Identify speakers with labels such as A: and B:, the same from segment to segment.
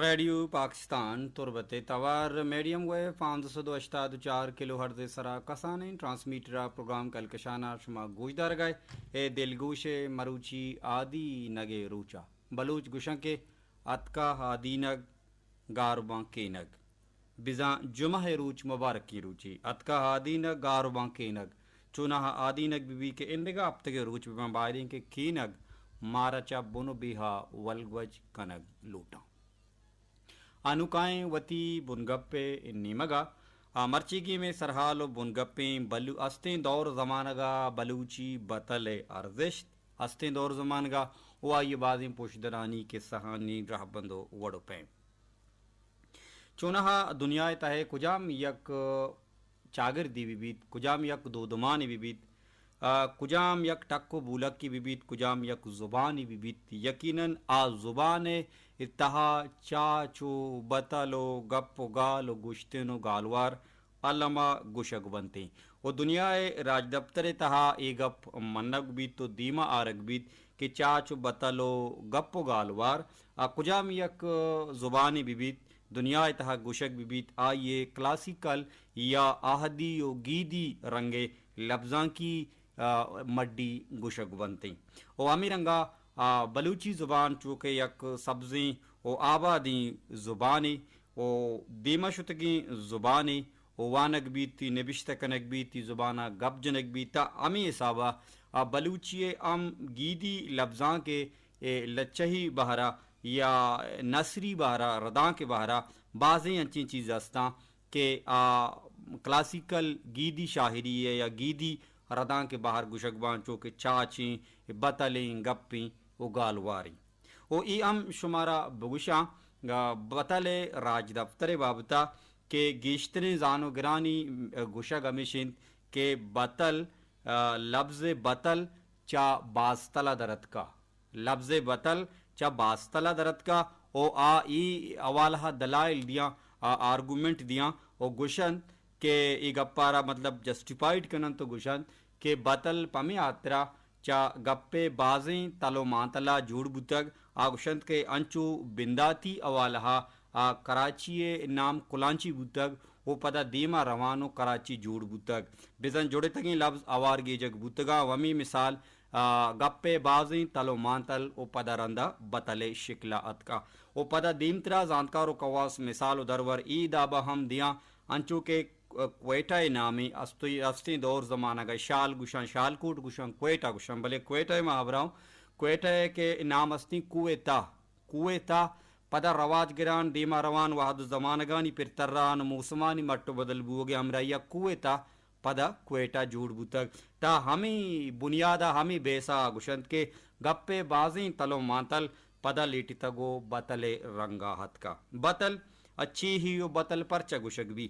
A: radio Pakistan تربت توار medium view 584 کلو hers سرا کسانے transmitter programme کلکشانہ شما گوشدار گئے اے دلگوش مروچی آدی نگے روچا بلوچ گشن کے اتکا آدی نگ گارباں کے نگ بزاں جمعہ روچ مبارک کی روچی اتکا آدی نگ گارباں کے نگ چونہ آدی نگ بی کے اندگا اب تک روچ بباں بائرین کے کی نگ مارچا بنو بیہا ولگوج کنگ لوٹا انوکائیں وتی بنگپے نیمگا مرچیگی میں سرحال و بنگپیں بلو استیں دور زمانگا بلوچی بطل ارزشت استیں دور زمانگا وہ یہ بازیں پوشدرانی کے سہانی رہ بندو وڑو پیں چونہا دنیا تہے کجام یک چاگر دی بیت کجام یک دو دمانی بیت کجام یک ٹکو بولک کی بیت کجام یک زبانی بیت یقیناً آ زبان اتہا چاچو بتلو گپو گالو گشتنو گالوار علما گشگ بنتے وہ دنیا راج دفتر تہا ای گپ منگ بیت تو دیما آرگ بیت کہ چاچو بتلو گپو گالوار کجام یک زبانی بیت دنیا تہا گشگ بیت آئیے کلاسیکل یا آہدی و گیدی رنگے لفظاں کی مڈی گشگ بنتے او امی رنگا بلوچی زبان چونکہ یک سبزیں او آبادیں زبانی او دیما شتگیں زبانی او وانگ بیتی نبشتہ کنگ بیتی زبانہ گپ جنگ بیتا امی حسابہ بلوچی ام گیدی لفظاں کے لچہی بہرا یا نثری بہرا رداں کے بہرا بعضیں انچیں چیز ہستاں کہ کلاسیکل گیدی شاعری ہے یا گیدی رداں کے باہر گشگ بان چونکہ چاچیں بتلیں گپیں او گالواری او ای ام شمارا بگشاں بطل راج دفتر بابتا کہ گیشتریں زانو گرانی گشگ ہمیشند کہ بطل لفظ بطل چا باستلا درت کا لفظ بطل چا باستلا درت کا او ای اوالہ دلائل دیاں آرگومنٹ دیاں او گشن کہ ای گپارا مطلب جسٹیفائڈ کنن تو گشن کہ بطل پمی آترا چا گپے بازیں تلو مانتلا جوڑ بوتگ آگوشند کے انچو بنداتی اوالہا کراچی نام کلانچی بوتگ وہ پدا دیما روانو کراچی جوڑ بوتگ بزن جوڑے تگیں لفظ آوارگی جگ بوتگا ومی مثال گپے بازیں تلو مانتل او پدا رندہ بطل شکلا اتکا او پدا دیمترا زانتکارو کواس مثال درور ای دابا ہم دیاں انچو کے کوئٹہ نامی استیں دور زمانہ گئے شال گشان شال کوٹ گشان کوئٹہ گشان بلے کوئٹہ میں آبراؤں کوئٹہ کے نام استیں کوئٹہ پدا رواج گران دیما روان وحد زمانگانی پر تران موسمانی مٹو بدل بوگے ہمرایا کوئٹہ پدا کوئٹہ جوڑ بوتگ تا ہمیں بنیادہ ہمیں بیسا گشند کے گپے بازیں تلو مانتل پدا لیٹی تگو بطل رنگا ہت کا بطل اچھی ہی و بطل پرچہ گشگ بھی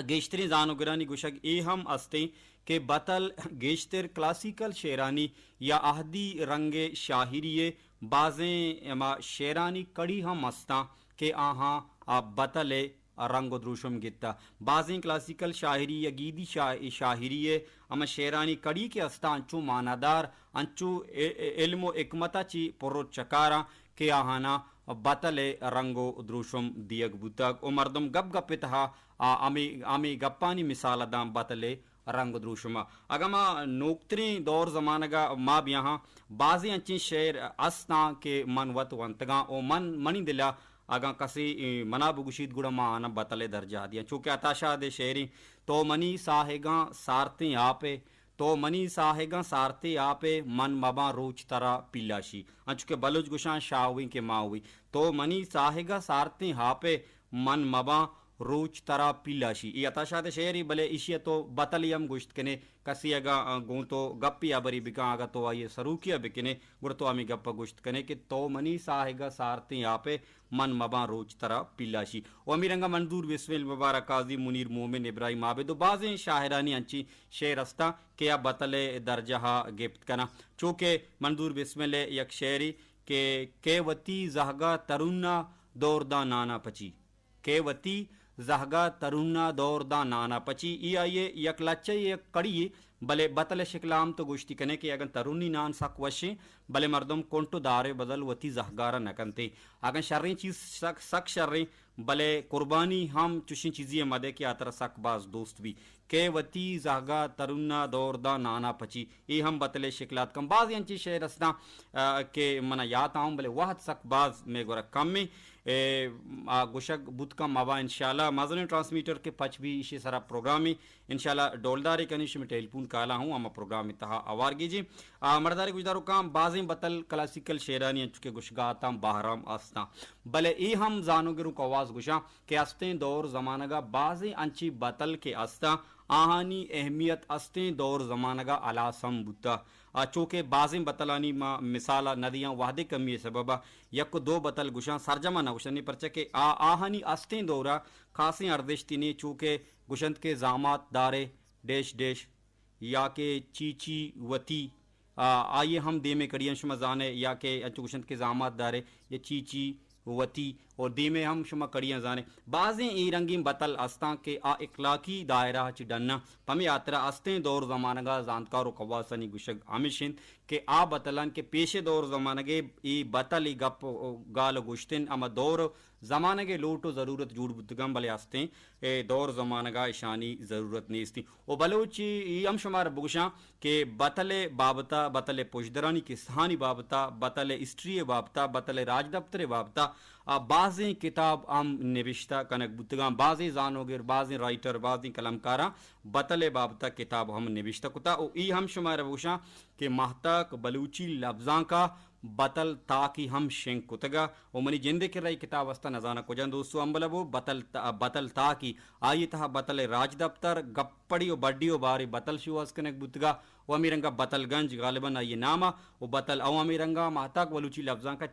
A: گیشتری زانو گرانی گشگ ای ہم استے کہ بطل گیشتر کلاسیکل شیرانی یا اہدی رنگ شاہری بازیں اما شیرانی کڑی ہم استاں کہ آہاں بطل رنگ و دروشم گتا بازیں کلاسیکل شاعری یا گیدی شاعری اما شیرانی کڑی کے استا انچو ماندار انچو علم و حکمتا چی پرو چکارا کہ آہانا بطل رنگ و دروشم دیگ بوتاگ او مردم گپ گپ تہا آمی گپانی مثال دام بطل رنگ دروشما اگما نوکترین دور زمانگا ما بیاہاں بازی انچیں شعر استاں کہ من وط ونتگاں او منی دلا اگاں کسی منا بگشید گڑا ما آنا بطل درجہ دیا چونکہ اتاشا دے شعری تو منی ساہگاں سارتیں آپے تو منی ساہگاں سارتے آپے من مباں روچ ترا پیلاشی انچکہ بلوچ گشان شاہویں کے ماں تو منی ساہگاں سارتے آپے من مباں روچ ترا پیلاشی یہ اتاشا دے شعری بلے اشیا تو بطلی ہم گشت کنے کسی اگا گون تو گپی آبری بکاں آگا تو آئیے سروکیا بکنے گڑ تو ہمیں گپا گشت کنے کہ تو منی ساہگا سارتے آپے من مباں روچ ترا پیلاشی و امیرنگا منظور بسمل مبارک قاضی منیر مومن ابراہیم عابد و بعضیں شاہرانی انچی شعر استا کہ اب بطل درجہ گفت کنا چونکہ منظور بسمل یک شعری کہ وتی زہگا ترونا دور دا نانا پچی کہ وتی زہگا ترونا دور دا نانا پچی ای آئیے یک لچے یک کڑی بلے بتل شکلام تو گوشتی کنے کہ اگر ترونی نان سک وشیں بلے مردم کنٹو دارے بدل وتی زہگارہ نکنتے اگر شریں چیز سک شریں بلے قربانی ہم چوشیں چیزی مدے کے آتر سک باز دوست بھی کہ وتی زہگا ترونا دور دا نانا پچی ای ہم بتلے شکلات کم بعض انچی شہر رسنا کہ منہ یاد آؤں بلے وحد سک باز میں گورا کم میں گوشک بود کا موا انشاءاللہ مازن ٹرانسمیٹر کے پچ بھی اسی سارا پروگرامی انشاءاللہ ڈولداری کنیش میں ٹیلیفون کالا ہوں اما پروگرام تہا آوار گیجی مرداری گجدارو کام بازیں بتل کلاسیکل شیرانی چکے گشگاتا باہرام آستا بلے ای ہم زانو گرو کو آواز گشا کہ استیں دور زمانگا بازیں انچی بتل کے استا آہانی اہمیت استیں دور زمانگا علاسم بوتا چونکہ بازیں بتلانی ما مثالا ندیاں وحدے کمی سببا یک دو بتل گشاں سرجمہ نہ گشنی پرچہ کہ آہانی استیں دورا خاصیں اردشتی نے چونکہ گشنت کے زامات دارے ڈیش ڈیش یا کہ چیچی وتی آئیے ہم دے میں کڑیاں شما زانے یا کہ گشنت کے زامات دارے یا چیچی وتی اور دی میں ہم شما کڑیاں زانے بعضیں ای رنگیں بتل استاں کے اخلاقی دائرہ چی ڈننا پمی آترا استیں دور زمانگا زانتکارو قواسنی گشگ ہمیشن کہ بتلان کے پیشے دور زمانگے ای بتل ای گپ گال گشتن اما دور زمانگے لوٹو ضرورت جوڑ بتگم بلے استیں دور زمانگا اشانی ضرورت نیستی او بلوچی ای ہم شمار بگشاں کہ بتل بابتا بتل پوشدرانی کسانی بابتا بتل اسٹری بابتا بتل راج دفتر بابتا بعضیں کتاب ہم نوشتہ کنک بتگاں بعضیں زانوگر بعضیں رائٹر بعضیں قلمکاراں بتل بابتا کتاب ہم نوشتہ کتا او ای ہم شمار بگشاں کہ مہتک بلوچی لفظاں کا بتل تاکی ہم شنک کتگا او منی جندے کر رہی کتاب استا نزانا کو جان دوستو امبلبو بتل تاکی آئی تہا بتل راج دفتر گپڑی و بڑی و باری بتل شواز کنک بتگا و امیرنگا بتل گنج غالباً آئی نامہ و بتل او امیرنگا مہتک بلوچی لفظاں کا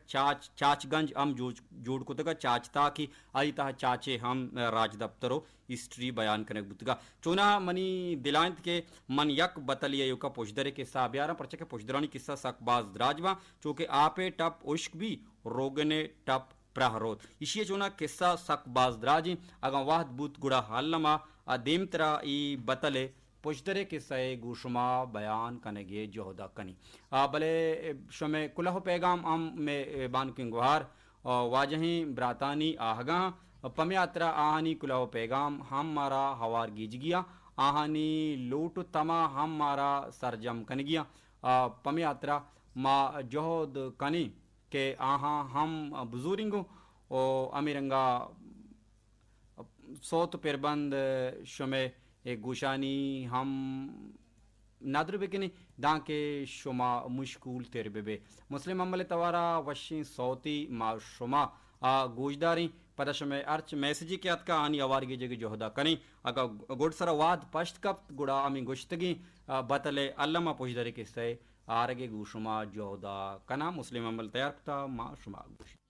A: چاچ گنج ہم جوڑ کتگا چاچ تاکی آئی تہا چاچے ہم راج دفترو ہسٹری بیان کنک بتگا چونا منی دلائنت کے من یک بتل یہ کا پوشدرے کے سا بیارا پرچہ کہ پوشدرانی قصہ سک باز دراجبا چونکہ آپے ٹپ عشق بھی روگنے ٹپ پرہروت اسی چونا قصہ سک باز دراجیں اگا واحد بوت گڑا حلما دیم ترا ای بتلے پوشدرے قصہ گوشما بیان کنگے جہدہ کنی بلے شمع کلہ پیغام ہم میں بان کنگ گوہار واجہیں براتانی آہگاں پمیاترا آہانی کلہ پیغام ہم مارا ہوار گیج گیا آہانی لوٹ تما ہم مارا سرجم کن گیا پمیاترا ما جہد کنی کہ آہاں ہم بزرگوں او امیرنگا صوت پربند شمع گوشانی ہم نادر بکنی دان کے شما مشکول تیر بے مسلم عمل توارا وشیں صوتی ما شما گوشداری پتہ شمع ارچ میسیجی کیات کا آنی آوارگی جگہ جہدہ کنی اگا گوڑ سرا واد پشت کپ گوڑا آمی گوشتگی بتلے علامہ پوشداری کے سے آرگے گوشما جہدہ کنا مسلم عمل تیار کتا ما شما گوشت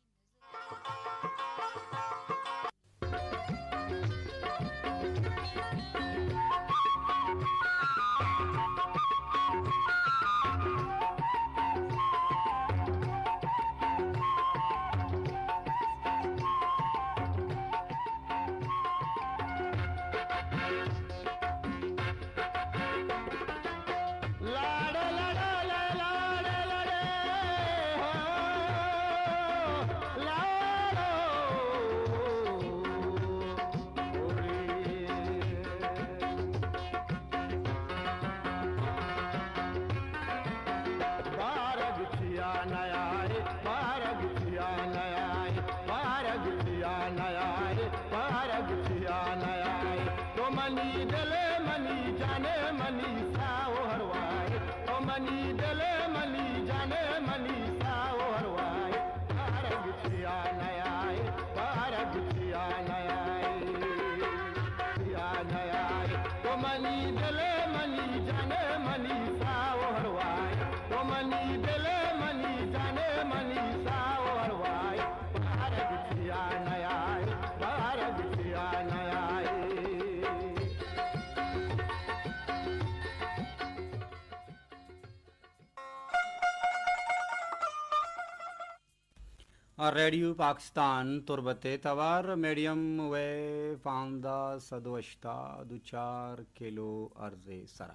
A: ریڈیو پاکستان تربت توار میڈیم وے پاندہ سدوشتا دوچار کلو عرض سرا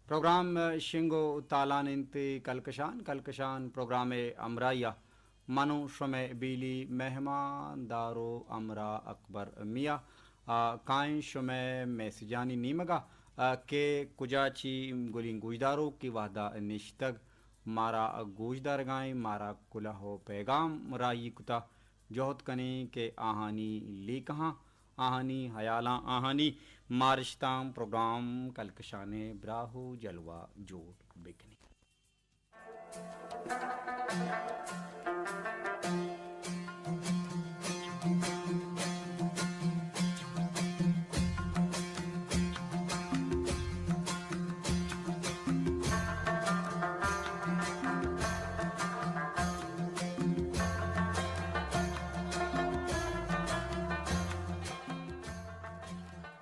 A: پروگرام شنگو تالان انتی کلکشان پروگرام امرائیہ منو شم بیلی مہمان دارو امرا اکبر میاں کائن شم میسجانی نیمگا کے کجاچی گلین گوجدارو کی وحدہ نشتگ مارا گوجدار گائیں مارا کلہو پیغام رائی کتا جوہد کنی کے آہانی لی کہاں آہانی حیالاں آہانی مارشتام پروگرام کلکشانے براہو جلوہ جوڑ بکنی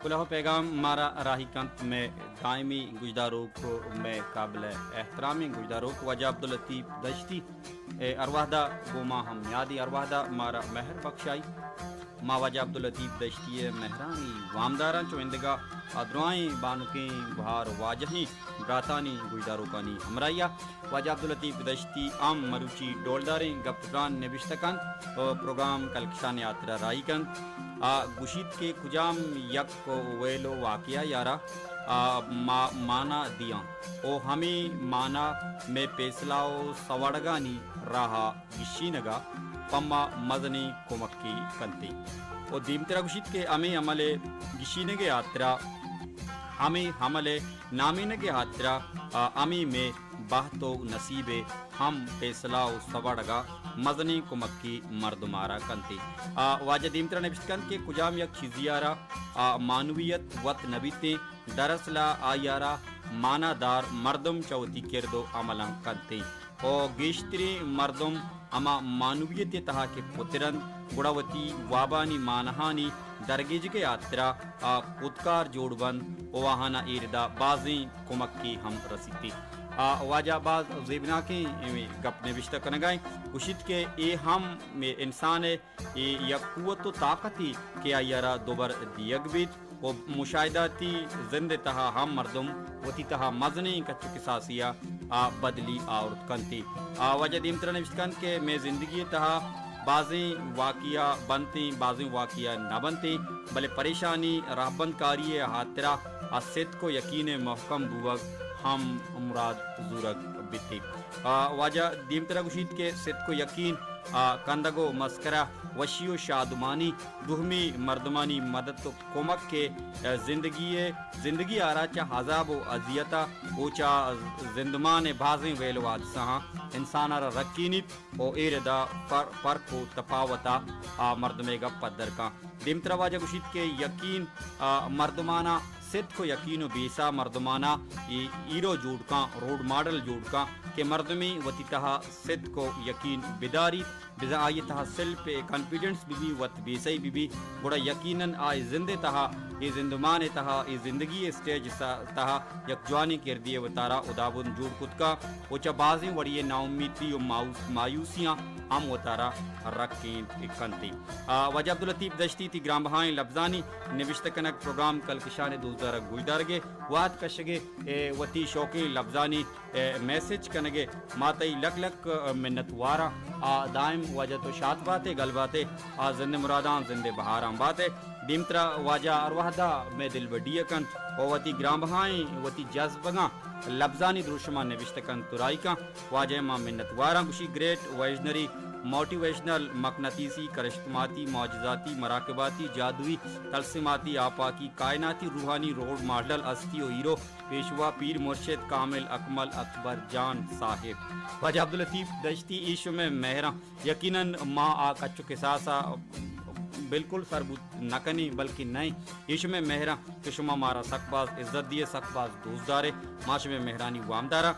A: کلہو پیغام مارا راہی کنت میں دائمی گجداروں کو میں قابل احترامی گجداروں کو وجہ عبداللطیف دشتی ارواحدہ گوما ہم یادی ارواحدہ مارا مہر بخشائی ما وجہ عبداللطیف دشتی مہرانی وامداران چوندگا ادروائیں بانکیں بہار واجہیں براتانی گجداروں کانی ہمراہیہ وجہ عبداللطیف دشتی عام مروچی ڈولداریں گپتران نبشتکن پروگرام کلکشان یاترا رائی کن گشید کے کجام یک کو ویلو واقعہ یارا مانا دیا او ہمیں مانا میں پیسلاو سوڑگانی راہا گشینگا پما مدنی کمکی کنتی او دیمترا گشید کے ہمیں عملے گشینگے آترا ہمیں حملے نامینگے آترا ہمیں میں بہتو نصیبے ہم پیسلاو سوڑگا مدنی کمکی مردمارا کنتی واجہ دیمترا نبشتکن کے کجام یک چیزیارا مانویت وط نبیتے درسلا آیارا مانا دار مردم چوتی کردو عملان کنتی او گیشتری مردم اما مانویت تہا کے پترن گڑاوتی وابانی مانہانی درگیج کے آترا پتکار جوڑ بند اواہانا ایردہ بازیں کمکی ہم رسیتی واجہ باز زیبنا کی گپ نوشتہ کنگائیں کشید کے اے ہم میں انسان یا قوت و طاقتی کیا یارا دوبر دیگ بیت و مشاہداتی زند تہا ہم مردم وتی تہا مزنی کچو کساسیا بدلی آورت کنتی واجہ دیمترا نوشتہ کن کے میں زندگی تہا بعضیں واقعہ بنتی بعضیں واقعہ نہ بنتی بلے پریشانی راہبند کاری حاطرہ اسد کو یقین محکم بوگ ہم مراد زورگ بیتی واجہ دیمترا گشید کے ست کو یقین کندگو مسکرہ وشی و شادمانی دہمی مردمانی مدد و کمک کے زندگی آرا چا حذاب و عذیتا اوچا زندمان بازیں ویلو آدسہاں انسانا را رکینیت او ایردہ فرق و تفاوتا مردمے گا پدر کا دیمترا واجہ گشید کے یقین مردمانا ست کو یقین و بیسا مردمانا ایرو جوڑ کا روڈ ماڈل جوڑ کا کہ مردمی وتی تہا ست کو یقین بیداری بزا آئی تہا سل پہ کانفیڈنس بھی وط بیسائی بھی بڑا یقیناً آئی زندے تہا یہ زندمان تہا یہ زندگی اسٹیج تہا یک جوانی کردیے و تارا ادابن جوڑ کت کا وچا بازیں وڑیے ناامیدی و مایوسیاں ہم و تارا رکھیں کنتی وجہ عبداللطیف دشتی تی گرام بہائیں لفظانی نوشتہ کنک پروگرام کلکشان دوزدار گوجدارگے وات کشگے وتی شوقی لفظانی میسج کنگے ماتئی لک لک منت وارا دائم وجہ تو شات باتیں گل باتیں زند مرادان زند بہاران باتیں دیمترا واجہ ارواحدہ میں دل بڈی کن او وتی گرام بہائیں وتی جذبگاں لفظانی دروشما نوشتہ کن ترائی کا واجہ ماں منت وارا گوشی گریٹ ویژنری موٹیویشنل مقناطیسی کرشتماتی معجزاتی مراقباتی جادوی تلسماتی آپاکی کائناتی روحانی روڈ ماڈل استی و ہیرو پیشوا پیر مرشد کامل اکمل اکبر جان صاحب واجہ عبداللطیف دشتی عیشو میں مہراں یقیناً ماں کچو کے ساسا بالکل ثربوت نہ کنی بلکہ نہیں عیشو میں مہراں کہ شما مارا سکباز عزت دیے سکباز دوستدارے معاش میں مہرانی وامدارہ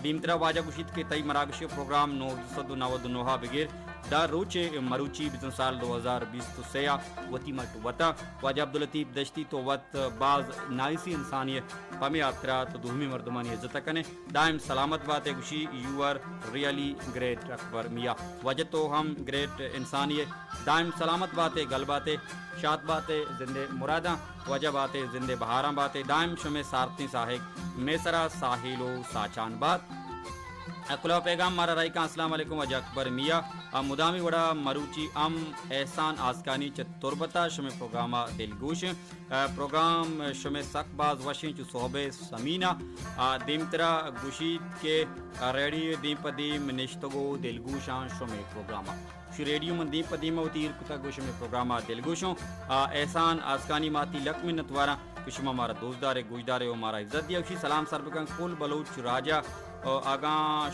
A: دیمترا واجہ گشید کے تئی مراگش پروگرام 999 بغیر دا روچے مروچی بزن سال 2020 تو سیا وتی مٹ وطا واجہ عبداللطیف دشتی تو وط باز نائسی انسانیت پمی آترا تو دومی مردمانی عزت کنے دائم سلامت باتیں گوشی یو آر ریئلی گریٹ اکبر میاں وجہ تو ہم گریٹ انسانیت دائم سلامت باتیں گل باتیں شاد باتیں زندے مراداں وجہ باتیں زندے بہاراں باتیں دائم شمع سارتی صاحب میسرا ساحل و ساچان بات کلا پیغام مارا رائی کا السلام علیکم وجہ اکبر میاں مدامی وڑا مروچی ام احسان آسکانی چ تربتا شمع پروگراما دلگوش پروگرام شمع سک باز وشیں چو صحبے سمینہ دیمترا گوشید کے ریڈیو دیم پدیم نشتگو دلگوشان شمع پروگراما شو ریڈیو من دیم پدیم ہوتی ارکتا گو شمع پروگراما دلگوشوں احسان آسکانی ماتی لک منت وارا کشما مارا دوستدارے گوشدارے و مارا عزت دیا اسی سلام سر بکن کل بلوچ راجہ آگاں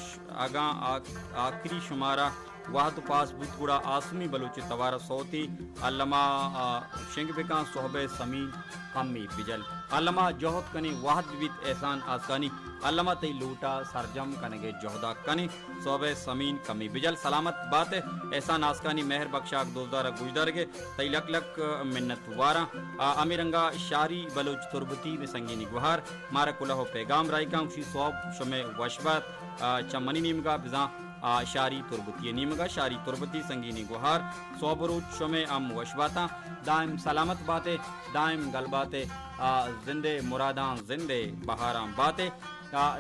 A: آخری شمارہ واحد پاس بودگوڑا آسمی بلوچی توارہ صوتی علامہ شنگ بکان صحبہ سمین ہمی بجل علامہ جوہد کنی واحد بیت احسان آسکانی علامہ تی لوٹا سرجم کنگے جوہدہ کنی صحبہ سمین کمی بجل سلامت بات احسان آسکانی مہر بخشاک دوزدارہ گوشدار کے تی لک لک منت وارا امیرنگا شاری بلوچ تربتی میں سنگینی گوہار مارا کلہو پیغام رائی کان اسی صحب شمع وشبت چمنی نیمگا بزاں شاری تربتی نیمگا شاری تربتی سنگینی گوہار صوبروچ شمع ام وشباتا دائم سلامت باتیں دائم گل باتیں زندے مراداں زندے بہاراں باتیں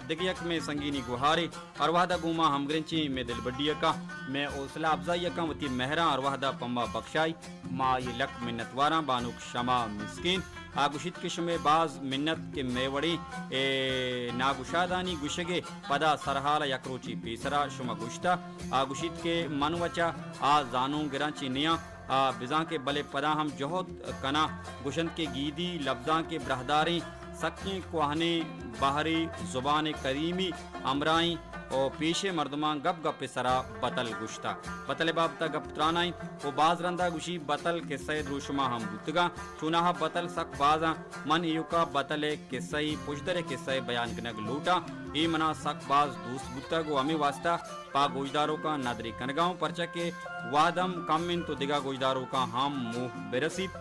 A: دگیک میں سنگینی گوہاری ارواحدہ گوما ہم گرنچی میں دل بڈی کا میں حوصلہ افزائی کا وتی مہراں ارواحدہ پمبا بخشائی ما یہ لک منت واراں بانوک شما مسکین آگوشت کے شمع باز منت کے میوڑی ناگوشادانی گوشگے پدا سرحال یکروچی پیسرا شما گوشتا آگوشت کے منوچا زانوں گرانچی نیاں بزاں کے بلے پدا ہم جوہد کنا گوشند کے گیدی لفظاں کے برہداریں سکیں کوہنے باہری زبان کریمی امرائیں او پیشے مردمان گپ گپ سرا بطل گشتا بطل بابتا گپ ترانائیں او باز رندہ گوشی بطل کے سید روشما ہم بودگا چوناہا بطل سک بازاں من ایوکا بطل کے سی پشدر کے سی بیان کنگ لوٹا ای منا سک باز دوست بودتا گو ہمیں واسطہ پا گوجداروں کا نادری کنگاؤں پرچہ کے وادم کمن تو دگا گوجداروں کا ہم موہ برسیب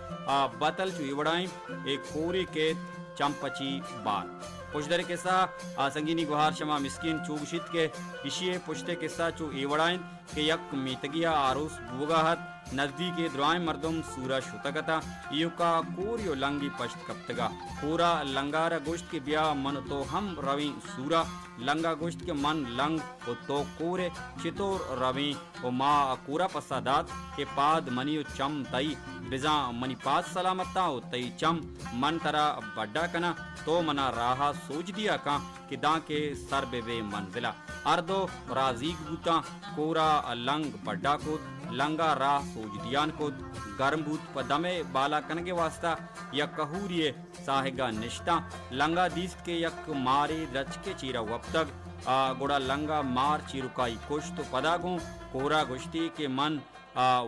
A: بطل چو ایوڑائیں ایک کوری کے چمپچی بار پشدر قصہ سنگینی گوہار شما مسکین چوگشت کے اشیے پشتے قصہ چو ایوڑائیں کہ یک میتگیا آروس بوگاہت نزدیک دعائیں مردم سورا شتگتا ایو کا کوریو لنگی پشت کپتگا پورا لنگارا گوشت کے بیا من تو ہم رویں سورا لنگا گوشت کے من لنگ و تو کورے چطور رویں و ما کورا پسادات کے پاد منی و چم تئی بزاں منی پاس سلامتا و تئی چم من ترا بڑا کنا تو منا راہا سوچ دیا کان کہ داں کے سر بے منزلہ اردو رازیگ بوتا کورا لنگ بڑا کود لنگا راہ سوچ دیان کود گرم بوت پدمے بالا کنگے واسطہ یا کہوریے ساہگا نشتا لنگا دیست کے یک مارے رچ کے چیرا وقتگ گوڑا لنگا مار چیرکائی کشت پداگوں کورا گشتی کے من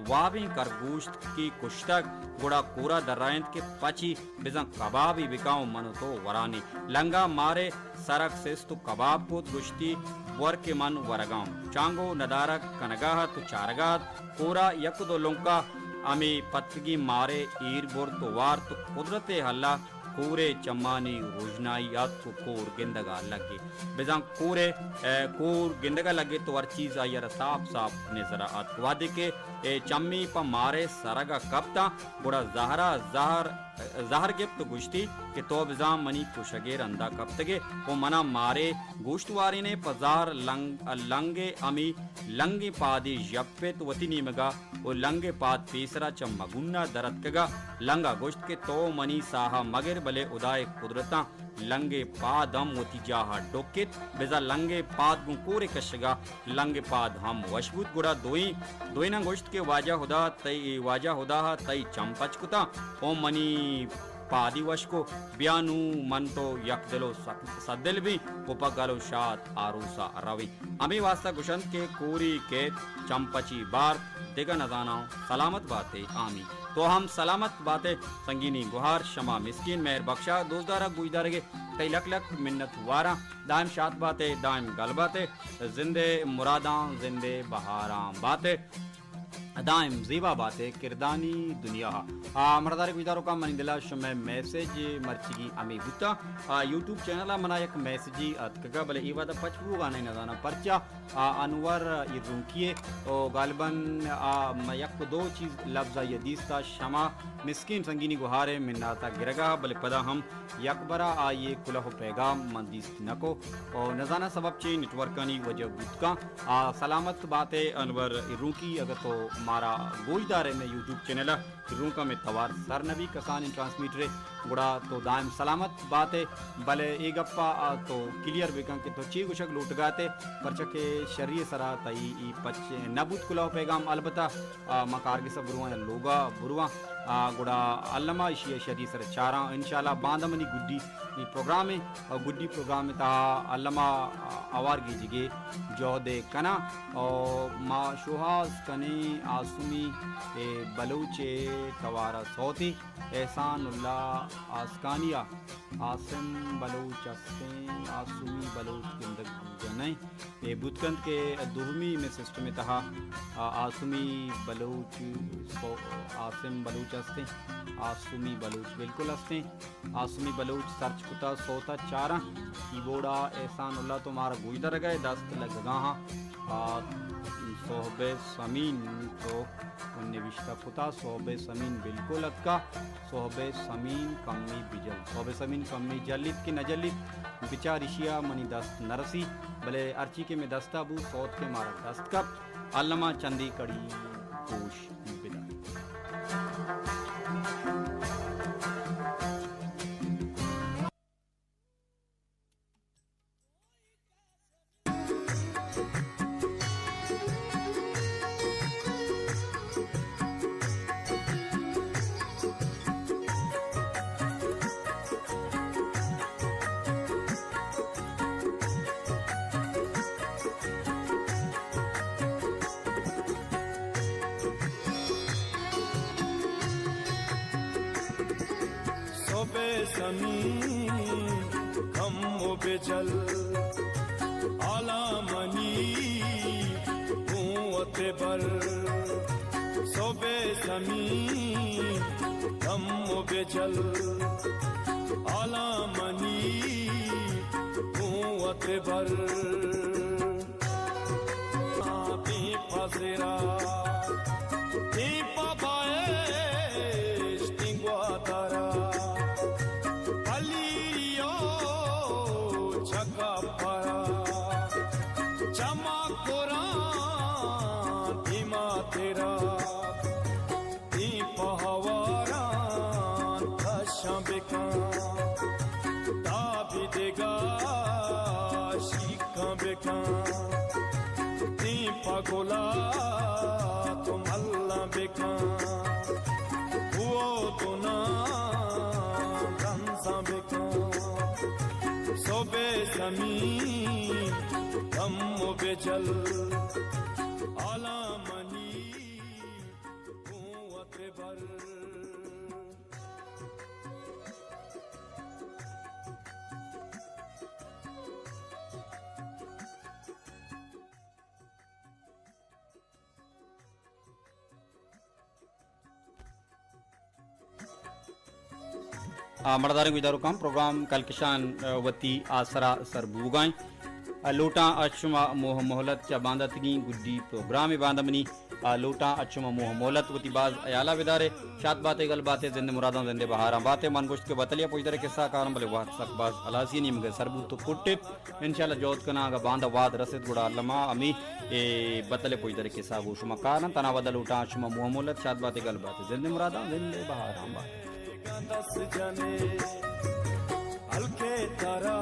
A: وابیں کر گوشت کی کشتگ گوڑا کورا درائند کے پچی بزن کبابی بکاؤں منو تو ورانی لنگا مارے سرک سیستو کباب کو گشتی ور کے من ورگاؤں چانگو ندارک کنگاہت تو چارگاہت کورا یک دو لنکا امی پتگی مارے ایر بور تو وار تو قدرت حلہ کورے چمانی روشنائیات کو کور گندگا لگے بزن کورے کور گندگا لگے تو ہر چیز آئیر صاف صاف نظر آت کو وادے کے چمی پا مارے سرگا کپتا بڑا زہر گفت گوشتی کہ تو بزان منی کشگے رندہ کپتگے وہ منا مارے گوشتواری نے پزار لنگے امی لنگی پادی جپے تو وطی نیمگا وہ لنگے پاد پیسرا چم مگنہ درتکگا لنگا گوشت کے تو منی ساہا مگر بلے ادائے قدرتاں لنگے پادم وتی جاہا ڈوکت بزا لنگے پاد گن کورے کشگا لنگے پاد ہم وشبوت گڑا دوئینا گوشت کے واجہ خدا تئی چمپچ کتا او منی پادی وشکو بیانو من تو یک دلو صدل بھی پوپا گلو شاد آروسا روی امی واسطہ گشند کے کوری کے چمپچی بار دیگا نزانا سلامت باتیں آمی تو ہم سلامت باتیں سنگینی گوہار شما مسکین مہر بخشا دوزدارہ گوجدارگے کئی لک لک منت وارا دائم شاد باتیں دائم گل باتیں زندے مراداں زندے بہاراں باتیں دائم زیبا باتیں کردانی دنیا مردار گویداروں کا من دلا شمع میسج مرچگی امی بوتا یوٹیوب چینل منا یک میسجی اتکگا بلے ایوا دا پچھو گانے نزانا پرچا انور یرونکیے او غالباً یک دو چیز لفظ یدیس تا شما مسکین سنگینی گوہارے مناتا گرگا بلے پدا ہم یک برا آئیے کلہ پیغام مندیست نکو او نزانا سبب چی نیٹورکانی وجہ بودکا سلامت باتیں انور یرونکی اگر تو مارا گوشدارے میں یوٹیوب چینل روکا میں توار سر نبی کسان ٹرانسمیٹر گڑا تو دائم سلامت باتیں بلے ای گپا تو کلیئر بکن کہ تو چی گوشک لوٹ گاتے پرچکے شریع سرا تئی ای پچ نبوت کلو پیغام البتہ مکار کے سب بروان لوگا بروان گڑا علامہ اشیاء شریع سر چاراں انشاءاللہ باندمنی گڈی پروگرام گڈی پروگرام تا علامہ آوارگی جگے جوہدے کنا اور ما شوہاز کنی آسمی بلوچ توارا صوتی احسان اللہ آسکانیہ آسم بلوچ اسکین آسمی بلوچ گندگ جنائیں بودکند کے دوہمی میں سسٹم تہا آسمی بلوچ آسم بلوچ استے آسمی بلوچ بالکل استے آسمی بلوچ سرچ کتا سوتا چارہ کی بوڑا احسان اللہ تمہارا گوجدہ رگئے دست لگاہاں صحب سمین تو نوشتہ کتا صحب سمین بالکل اتکا صحب سمین کمی بجل صحب سمین کمی جلید کی نجلید بچار اشیاء منی دست نرسی بلے ارچی کے میں دستا بو سوت کے مارا دست کپ علامہ چندی کڑی پوش بدا
B: زمین کم و بجل علامنی قوت بر صوب زمین کم و بجل علامنی قوت بر آبی پذیرا تی پابایش تینگوا دارا پاگولا تم اللہ بکاں وہ تو نا رنزاں بکاں صوب زمین کم و بجل علامنی قوت بر
A: مرداریں گویداروں کام پروگرام کلکشان وتی آسرا سربوگائیں لوٹاں اچما موہ مہلت چا باندتگیں گڈی پروگرام باندمنی لوٹاں اچما موہ مہلت وتی باز ایالہ ودارے شاد باتیں گل باتیں زندے مراداں زندے بہاراں باتیں من گوشت کے بتلیا پوچھ کے قصہ کارم بلے وقت سک باز علاسی نہیں مگر سربو تو پٹے انشاءاللہ جوت کنا اگا باندہ واد رسد گڑا علماء امی بتلے پوچھ کے قصہ گو شما کارن تنا ودا لوٹاں اچما موہ مہلت شاد باتیں گل باتیں زندے مراداں زندے بہاراں باتیں
B: دس جنے ہلکے تارا